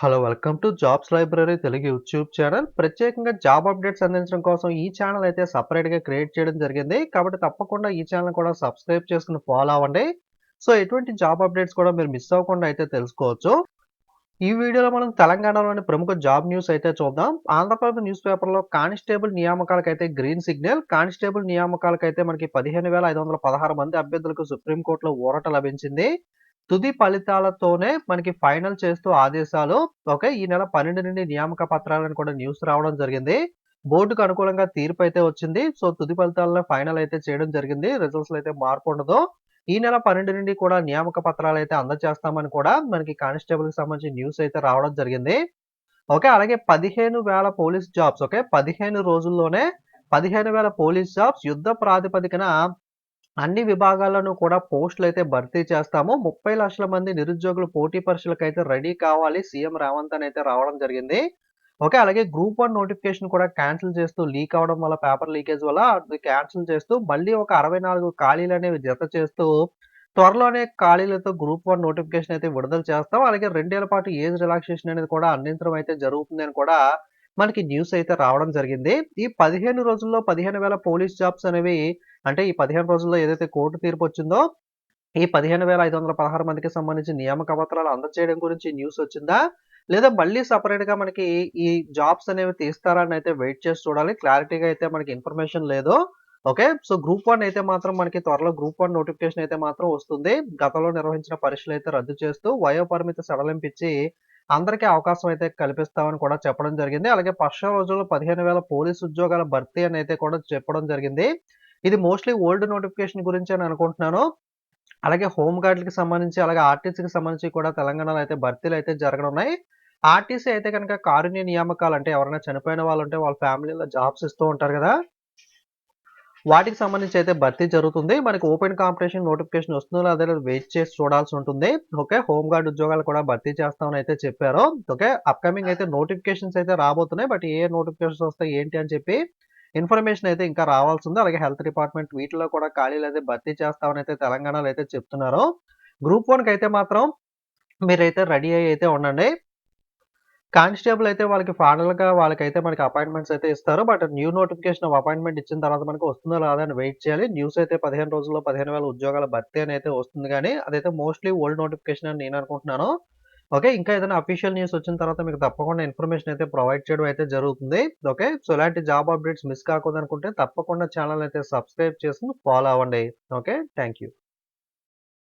Hello welcome to jobs library Telugu YouTube channel. ప్రత్యేకంగా job updates అందించడం కోసం ఈ ఛానల్ అయితే సెపరేట్‌గా క్రియేట్ చేయడం జరిగింది. కాబట్టి తప్పకుండా ఈ ఛానల్ కూడా సబ్స్క్రైబ్ చేసుకొని ఫాలో అవ్వండి. సో ఎటువంటి జాబ్ అప్డేట్స్ కూడా మీరు మిస్ అవ్వకుండా అయితే తెలుసుకోవచ్చు. ఈ వీడియోలో మనం తెలంగాణలోని ప్రముఖ జాబ్ న్యూస్ అయితే చూద్దాం. ఆంధ్రప్రభ న్యూస్ పేపర్‌లో కానిస్టేబుల్ నియామకాలకైతే గ్రీన్ సిగ్నల్. కానిస్టేబుల్ నియామకాలకైతే మనకి 15,516 మంది అభ్యర్థులకు సుప్రీం కోర్టులో ఊరట లభించింది. తుది ఫలితాలతోనే మనకి ఫైనల్ చేస్తూ ఆదేశాలు. ఓకే. ఈ నెల 12 నుండి నియామక పత్రాలను కూడా న్యూస్ రావడం జరిగింది. బోర్డుకు అనుకూలంగా తీర్పు అయితే వచ్చింది. సో తుది ఫలితాలను ఫైనల్ అయితే చేయడం జరిగింది. రిజల్ట్స్‌లో అయితే మార్పు ఉండదు. ఈ నెల 12 నుండి కూడా నియామక పత్రాలైతే అందజేస్తామని కూడా మనకి కానిస్టేబుల్‌కి సంబంధించి న్యూస్ అయితే రావడం జరిగింది. ఓకే. అలాగే 15,000 పోలీస్ జాబ్స్. ఓకే. 15 రోజుల్లోనే 15,000 పోలీస్ జాబ్స్ యుద్ధ ప్రాతిపదికన అన్ని విభాగాల్లోనూ కూడా పోస్టులైతే భర్తీ చేస్తాము. 30,00,000 మంది నిరుద్యోగులు పోటీ పరీక్షలకైతే రెడీ కావాలి. సీఎం రేవంత్ అని అయితే రావడం జరిగింది. ఓకే. అలాగే గ్రూప్ 1 నోటిఫికేషన్ కూడా క్యాన్సిల్ చేస్తూ లీక్ అవ్వడం వల్ల పేపర్ లీకేజ్ వల్ల అది క్యాన్సిల్ చేస్తూ మళ్ళీ ఒక 64 ఖాళీలనేవి జత చేస్తూ త్వరలోనే ఖాళీలతో గ్రూప్ 1 నోటిఫికేషన్ అయితే విడుదల చేస్తాం. అలాగే 2 ఏళ్ల పాటు ఏజ్ రిలాక్సేషన్ అనేది కూడా అందించడం అయితే జరుగుతుందని కూడా మనకి న్యూస్ అయితే రావడం జరిగింది. ఈ 15 రోజుల్లో 15,000 పోలీస్ జాబ్స్ అనేవి అంటే ఈ 15 రోజుల్లో ఏదైతే కోర్టు తీర్పొచ్చిందో, ఈ 15,516 మందికి సంబంధించి నియామక పత్రాలు అందజేయడం గురించి న్యూస్ వచ్చిందా? లేదా మళ్ళీ సెపరేట్‌గా మనకి ఈ జాబ్స్ అనేవి తీస్తారా అనైతే వెయిట్ చేసి చూడాలి. క్లారిటీగా అయితే మనకి ఇన్ఫర్మేషన్ లేదు. ఓకే. సో, గ్రూప్ 1 అయితే మాత్రం మనకి త్వరలో గ్రూప్ 1 నోటిఫికేషన్ అయితే మాత్రం వస్తుంది. గతంలో నిర్వహించిన పరీక్షలైతే రద్దు చేస్తూ వయో పరిమితి సడలింపిచ్చి అందరికీ అవకాశం అయితే కల్పిస్తామని కూడా చెప్పడం జరిగింది. అలాగే 15 రోజుల్లో 15,000 పోలీసు ఉద్యోగాల భర్తీ అని అయితే కూడా చెప్పడం జరిగింది. ఇది మోస్ట్‌లీ ఓల్డ్ నోటిఫికేషన్ గురించి అని అనుకుంటున్నాను. అలాగే హోమ్ గార్డ్‌లకి సంబంధించి, అలాగే ఆర్టీసీకి సంబంధించి కూడా తెలంగాణలో అయితే భర్తీలయితే జరగనున్నాయి. ఆర్టీసీ అయితే గనక కారుణ్య నియామకాలు అంటే ఎవరైనా చనిపోయిన వాళ్ళుంటే వాళ్ళ ఫ్యామిలీలో జాబ్స్ ఇస్తూ ఉంటారు గదా! వాటికి సంబంధించి అయితే భర్తీ జరుగుతుంది. మనకి ఓపెన్ కాంపిటీషన్ నోటిఫికేషన్ వస్తుందో లేదో అనేది వెయిట్ చేసి చూడాల్సి ఉంటుంది. ఓకే. హోమ్ గార్డ్ ఉద్యోగాలు కూడా భర్తీ చేస్తామని అయితే చెప్పారు. ఓకే. అప్‌కమింగ్ అయితే నోటిఫికేషన్స్ అయితే రాబోతున్నాయి. బట్ ఏ నోటిఫికేషన్స్ వస్తాయి ఏంటి అని చెప్పి ఇన్ఫర్మేషన్ అయితే ఇంకా రావాల్సింది. అలాగే హెల్త్ డిపార్ట్‌మెంట్ వీటిలో కూడా ఖాళీలైతే భర్తీ చేస్తామని అయితే తెలంగాణలో అయితే చెప్తున్నారు. గ్రూప్ 1 కైతే మాత్రం మీరైతే రెడీ అయ్యి అయితే ఉండండి. కానిస్టేబుల్ అయితే వాళ్ళకి ఫైనల్‌గా వాళ్ళకైతే మనకి అపాయింట్‌మెంట్స్ అయితే ఇస్తారు. But new notification off appointment ఇచ్చిన తర్వాత మనకు వస్తుందో రాదో అని వెయిట్ చేయాలి. న్యూస్ అయితే 15 రోజుల్లో 15,000 ఉద్యోగాల భర్తీ అని అయితే వస్తుంది గానీ, అదైతే మోస్ట్‌లీ ఓల్డ్ నోటిఫికేషన్ అని నేను అనుకుంటున్నాను. ఓకే. ఇంకా ఏదైనా అఫీషియల్ న్యూస్ వచ్చిన తర్వాత మీకు తప్పకుండా ఇన్ఫర్మేషన్ అయితే ప్రొవైడ్ చేయడం అయితే జరుగుతుంది. ఓకే. సో, ఇలాంటి జాబ్ అప్డేట్స్ మిస్ కాకూడదనుకుంటే తప్పకుండా ఛానెల్ అయితే సబ్స్క్రైబ్ చేసుకొని ఫాలో అవ్వండి. ఓకే. Thank you.